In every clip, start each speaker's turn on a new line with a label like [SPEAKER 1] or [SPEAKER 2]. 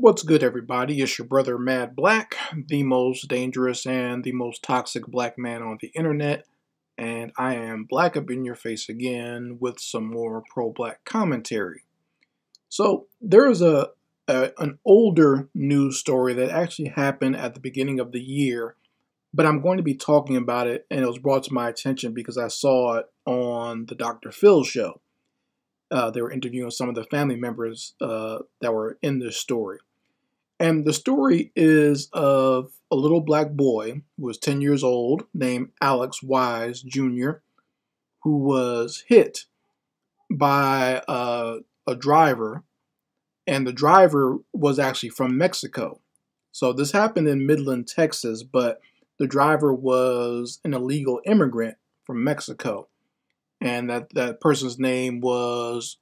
[SPEAKER 1] What's good, everybody? It's your brother Mad Black, the most dangerous and the most toxic black man on the internet, and I am black up in your face again with some more pro-black commentary. So there is an older news story that actually happened at the beginning of the year, but I'm going to be talking about it, and it was brought to my attention because I saw it on the Dr. Phil show. They were interviewing some of the family members that were in this story. And the story is of a little black boy who was 10 years old named Alex Wise Jr., who was hit by a driver, and the driver was actually from Mexico. So this happened in Midland, Texas, but the driver was an illegal immigrant from Mexico. And that person's name was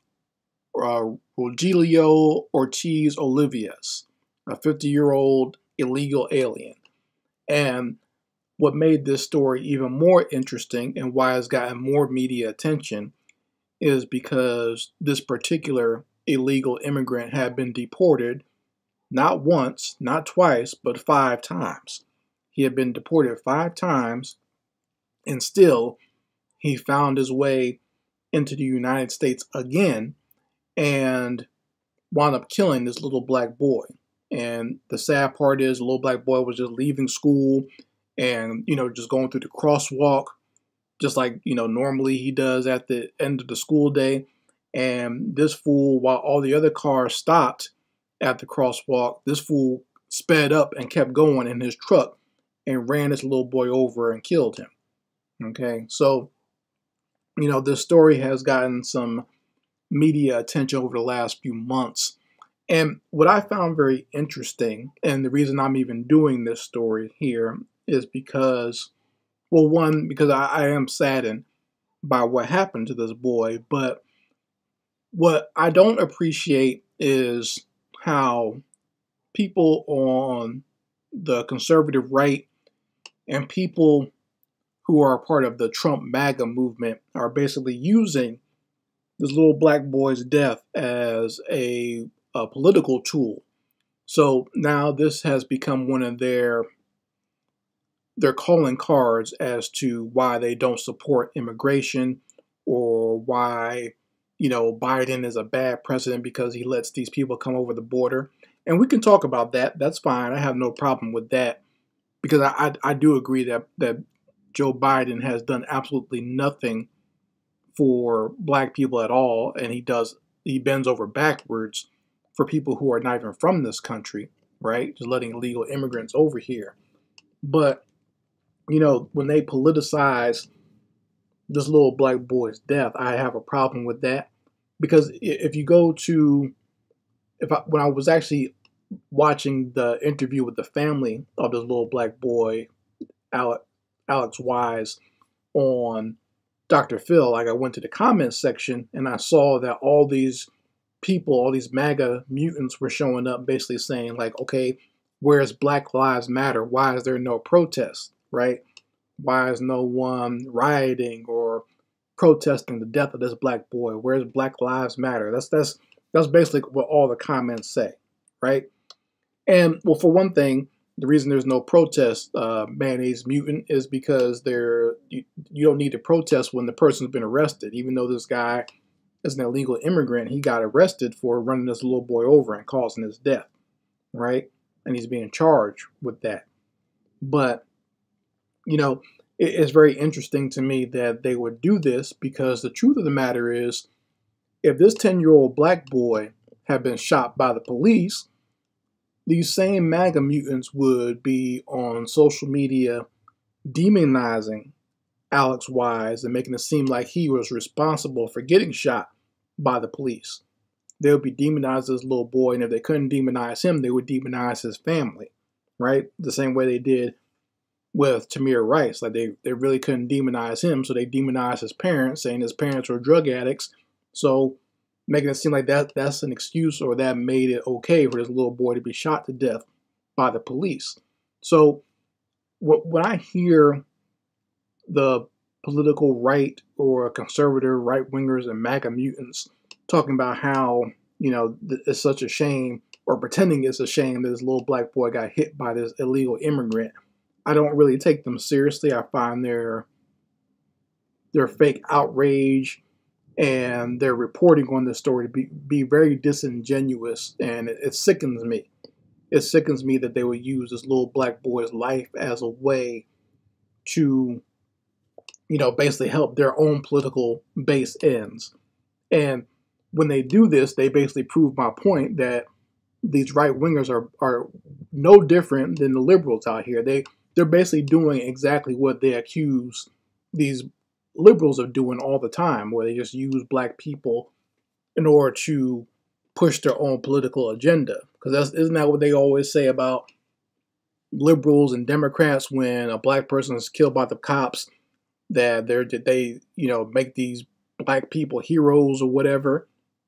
[SPEAKER 1] Rogelio Ortiz Olivias, a 50-year-old illegal alien. And what made this story even more interesting and why it's gotten more media attention is because this particular illegal immigrant had been deported not once, not twice, but 5 times. He had been deported 5 times, and still he found his way into the United States again and wound up killing this little black boy. And the sad part is the little black boy was just leaving school and, just going through the crosswalk, just like, normally he does at the end of the school day. And this fool, while all the other cars stopped at the crosswalk, this fool sped up and kept going in his truck and ran this little boy over and killed him. Okay, so, this story has gotten some media attention over the last few months. And what I found very interesting, and the reason I'm even doing this story here, is because, well, one, because I am saddened by what happened to this boy, but what I don't appreciate is how people on the conservative right and people who are a part of the Trump MAGA movement are basically using this little black boy's death as a political tool. So now this has become one of their calling cards as to why they don't support immigration, or why, Biden is a bad president because he lets these people come over the border. And we can talk about that. That's fine. I have no problem with that, because I do agree that Joe Biden has done absolutely nothing for black people at all, and he bends over backwards for people who are not even from this country, right? Just letting illegal immigrants over here. But, when they politicize this little black boy's death, I have a problem with that. Because if you go to, when I was actually watching the interview with the family of this little black boy, Alex Wise, on Dr. Phil, like, I went to the comments section and I saw that all these people, all these MAGA mutants were showing up basically saying, like, okay, where's Black Lives Matter? Why is there no protest, right? Why is no one rioting or protesting the death of this black boy? Where's Black Lives Matter? That's basically what all the comments say, right? And, well, for one thing, the reason there's no protest, mayonnaise mutant, is because you don't need to protest when the person's been arrested. Even though this guy is an illegal immigrant, he got arrested for running this little boy over and causing his death, right? And he's being charged with that. But, it's very interesting to me that they would do this, because the truth of the matter is, if this 10-year-old black boy had been shot by the police, these same MAGA mutants would be on social media demonizing Alex Wise and making it seem like he was responsible for getting shot by the police. They would be demonizing this little boy, and if they couldn't demonize him, they would demonize his family, right? The same way they did with Tamir Rice. Like, they really couldn't demonize him, so they demonized his parents, saying his parents were drug addicts. So making it seem like that's an excuse, or that made it okay for this little boy to be shot to death by the police. So when I hear the political right or conservative right-wingers and MAGA mutants talking about how, it's such a shame, or pretending it's a shame that this little black boy got hit by this illegal immigrant. I don't really take them seriously. I find their fake outrage and their reporting on this story to be very disingenuous, and it sickens me. It sickens me that they would use this little black boy's life as a way to, basically help their own political base ends. And when they do this, they basically prove my point that these right-wingers are no different than the liberals out here. They're basically doing exactly what they accuse these liberals of doing all the time, where they just use black people in order to push their own political agenda. Because isn't that what they always say about liberals and Democrats? When a black person is killed by the cops, that they make these black people heroes or whatever,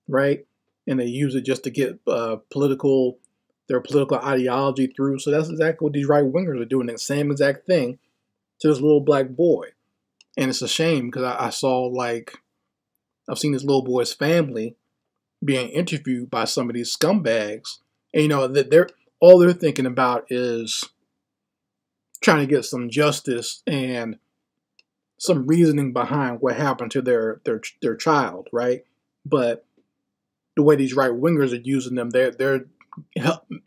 [SPEAKER 1] right? And they use it just to get their political ideology through. So that's exactly what these right wingers are doing. The same exact thing to this little black boy. And it's a shame because I've seen this little boy's family being interviewed by some of these scumbags, and that all they're thinking about is trying to get some justice and some reasoning behind what happened to their child, right? But the way these right wingers are using them, they're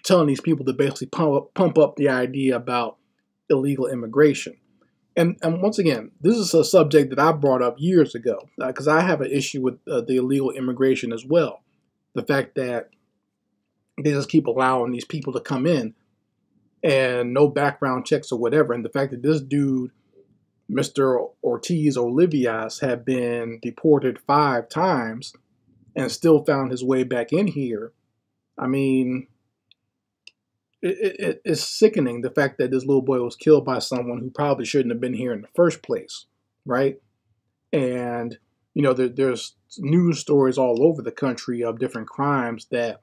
[SPEAKER 1] telling these people to basically pump up the idea about illegal immigration. And once again, this is a subject that I brought up years ago because I have an issue with the illegal immigration as well. The fact that they just keep allowing these people to come in and no background checks or whatever. And the fact that this dude, Mr. Ortiz Olivias, had been deported 5 times and still found his way back in here. I mean, it's sickening, the fact that this little boy was killed by someone who probably shouldn't have been here in the first place, right? And, there's news stories all over the country of different crimes that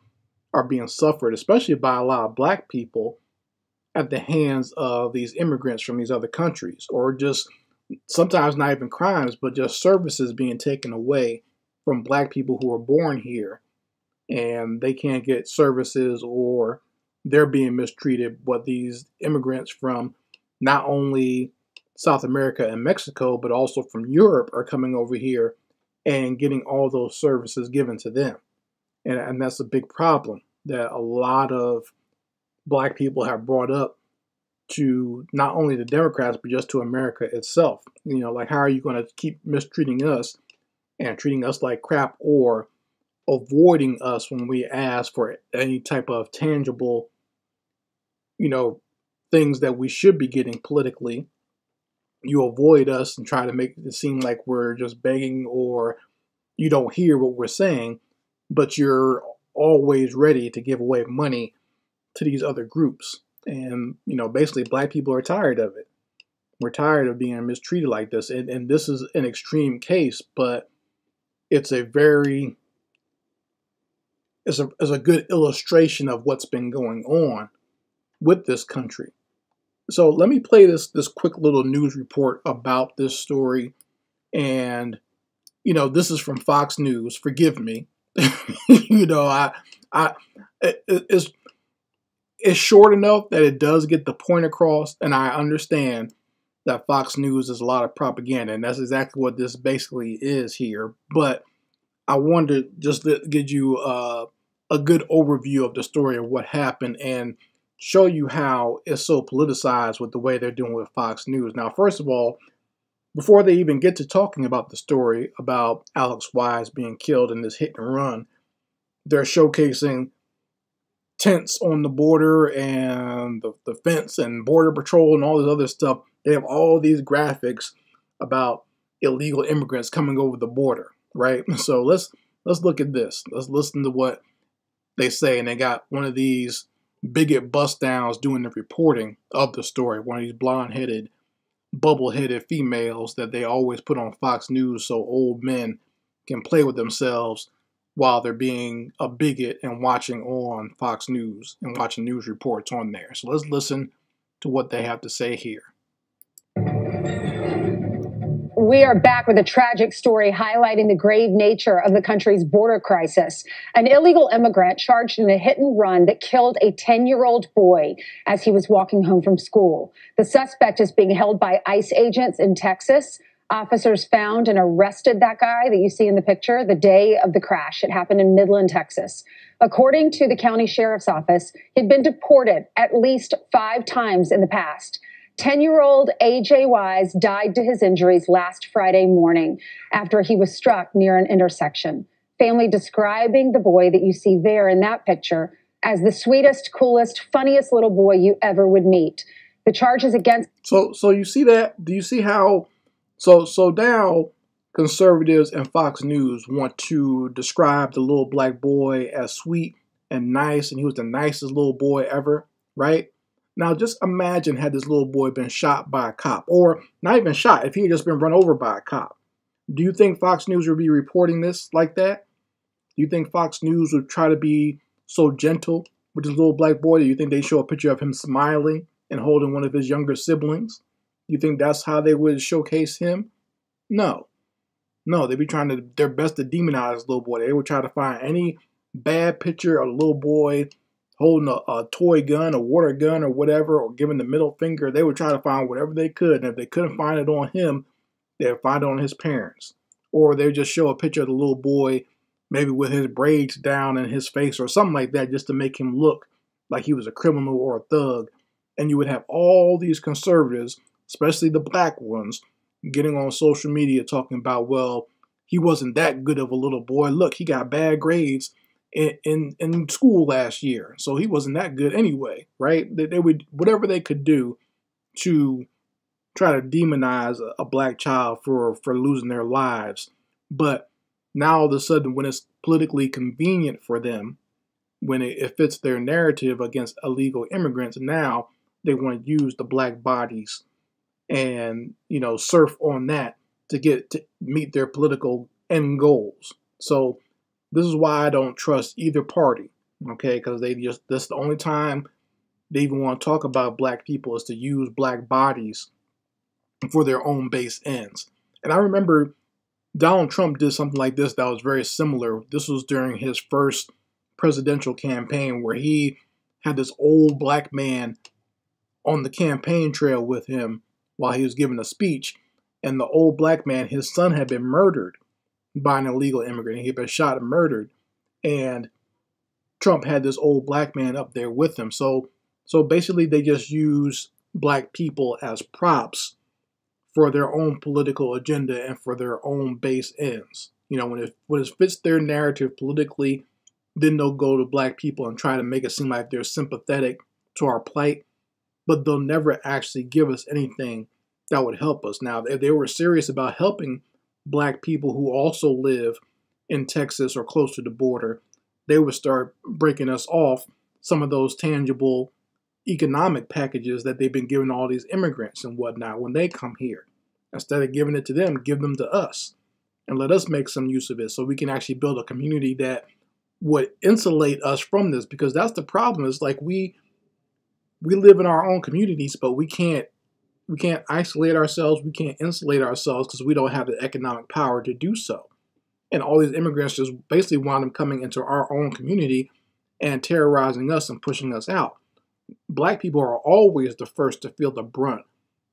[SPEAKER 1] are being suffered, especially by a lot of black people, at the hands of these immigrants from these other countries, or just sometimes not even crimes, but just services being taken away from black people who are born here, and they can't get services, or they're being mistreated. But these immigrants from not only South America and Mexico, but also from Europe are coming over here and getting all those services given to them. And that's a big problem that a lot of black people have brought up to not only the Democrats, but just to America itself. Like, how are you going to keep mistreating us and treating us like crap, or avoiding us when we ask for any type of tangible, things that we should be getting politically? You avoid us and try to make it seem like we're just begging, or you don't hear what we're saying, but you're always ready to give away money to these other groups. And, basically black people are tired of it. We're tired of being mistreated like this. And this is an extreme case, but it's a good illustration of what's been going on with this country. So let me play this quick little news report about this story. And, this is from Fox News. Forgive me. It's short enough that it does get the point across. And I understand that Fox News is a lot of propaganda, and that's exactly what this basically is here. But I wanted to just give you a good overview of the story of what happened and show you how it's so politicized with the way they're doing with Fox News. Now, first of all, before they even get to talking about the story about Alex Wise being killed in this hit and run, they're showcasing tents on the border and the fence and border patrol and all this other stuff. They have all these graphics about illegal immigrants coming over the border, right? So let's look at this. Let's listen to what they say. And they got one of these bigot bust downs doing the reporting of the story. One of these blonde-headed, bubble-headed females that they always put on Fox News so old men can play with themselves while they're being a bigot and watching on Fox News and watching news reports on there. So let's listen to what they have to say here.
[SPEAKER 2] We are back with a tragic story highlighting the grave nature of the country's border crisis. An illegal immigrant charged in a hit and run that killed a 10-year-old boy as he was walking home from school. The suspect is being held by ICE agents in Texas. Officers found and arrested that guy that you see in the picture the day of the crash. It happened in Midland, Texas. According to the county sheriff's office, he'd been deported at least 5 times in the past. 10-year-old A.J. Wise died to his injuries last Friday morning after he was struck near an intersection. Family describing the boy that you see there in that picture as the sweetest, coolest, funniest little boy you ever would meet. The charges against...
[SPEAKER 1] So you see that? Do you see how... So now conservatives and Fox News want to describe the little black boy as sweet and nice, and he was the nicest little boy ever, right? Now, just imagine had this little boy been shot by a cop, or not even shot, if he had just been run over by a cop. Do you think Fox News would be reporting this like that? Do you think Fox News would try to be so gentle with this little black boy? Do you think they'd show a picture of him smiling and holding one of his younger siblings? Do you think that's how they would showcase him? No. No, they'd be trying their best to demonize this little boy. They would try to find any bad picture of a little boy holding a toy gun, a water gun, or whatever, or giving the middle finger. They would try to find whatever they could. And if they couldn't find it on him, they would find it on his parents. Or they would just show a picture of the little boy, maybe with his braids down in his face or something like that, just to make him look like he was a criminal or a thug. And you would have all these conservatives, especially the black ones, getting on social media talking about, well, he wasn't that good of a little boy. Look, he got bad grades in school last year, so he wasn't that good anyway, right? They would whatever they could do to try to demonize a black child for losing their lives. But now all of a sudden, when it's politically convenient for them, when it fits their narrative against illegal immigrants, now they want to use the black bodies and surf on that to meet their political end goals. So this is why I don't trust either party, okay? Because that's the only time they even want to talk about black people is to use black bodies for their own base ends. And I remember Donald Trump did something like this that was very similar. This was during his first presidential campaign where he had this old black man on the campaign trail with him while he was giving a speech. And the old black man, his son had been murdered by an illegal immigrant. He had been shot and murdered. And Trump had this old black man up there with him. So basically they just use black people as props for their own political agenda and for their own base ends. When it fits their narrative politically, then they'll go to black people and try to make it seem like they're sympathetic to our plight, but they'll never actually give us anything that would help us. Now, if they were serious about helping black people who also live in Texas or close to the border, they would start breaking us off some of those tangible economic packages that they've been giving all these immigrants and whatnot when they come here. Instead of giving it to them, give them to us and let us make some use of it so we can actually build a community that would insulate us from this, because that's the problem. Is like we live in our own communities, but we can't isolate ourselves. We can't insulate ourselves because we don't have the economic power to do so. And all these immigrants just basically wind up coming into our own community and terrorizing us and pushing us out. Black people are always the first to feel the brunt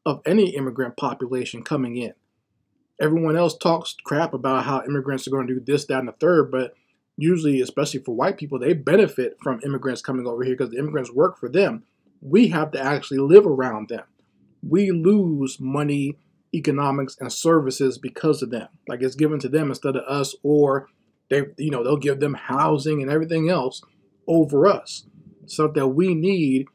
[SPEAKER 1] of any immigrant population coming in. Everyone else talks crap about how immigrants are going to do this, that, and the third, but usually, especially for white people, they benefit from immigrants coming over here because the immigrants work for them. We have to actually live around them. We lose money, economics, and services because of them. Like it's given to them instead of us, or they'll give them housing and everything else over us. Stuff that we need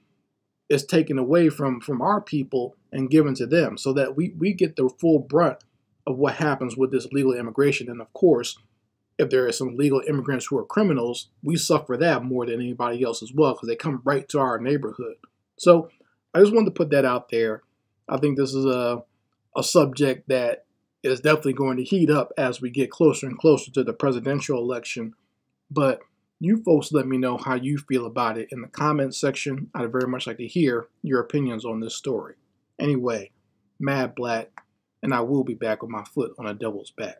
[SPEAKER 1] is taken away from our people and given to them, so that we get the full brunt of what happens with this legal immigration. And of course, if there are some legal immigrants who are criminals, we suffer that more than anybody else as well, because they come right to our neighborhood. So I just wanted to put that out there. I think this is a subject that is definitely going to heat up as we get closer and closer to the presidential election. But you folks let me know how you feel about it in the comments section. I'd very much like to hear your opinions on this story. Anyway, Mad Black, and I will be back with my foot on a devil's back.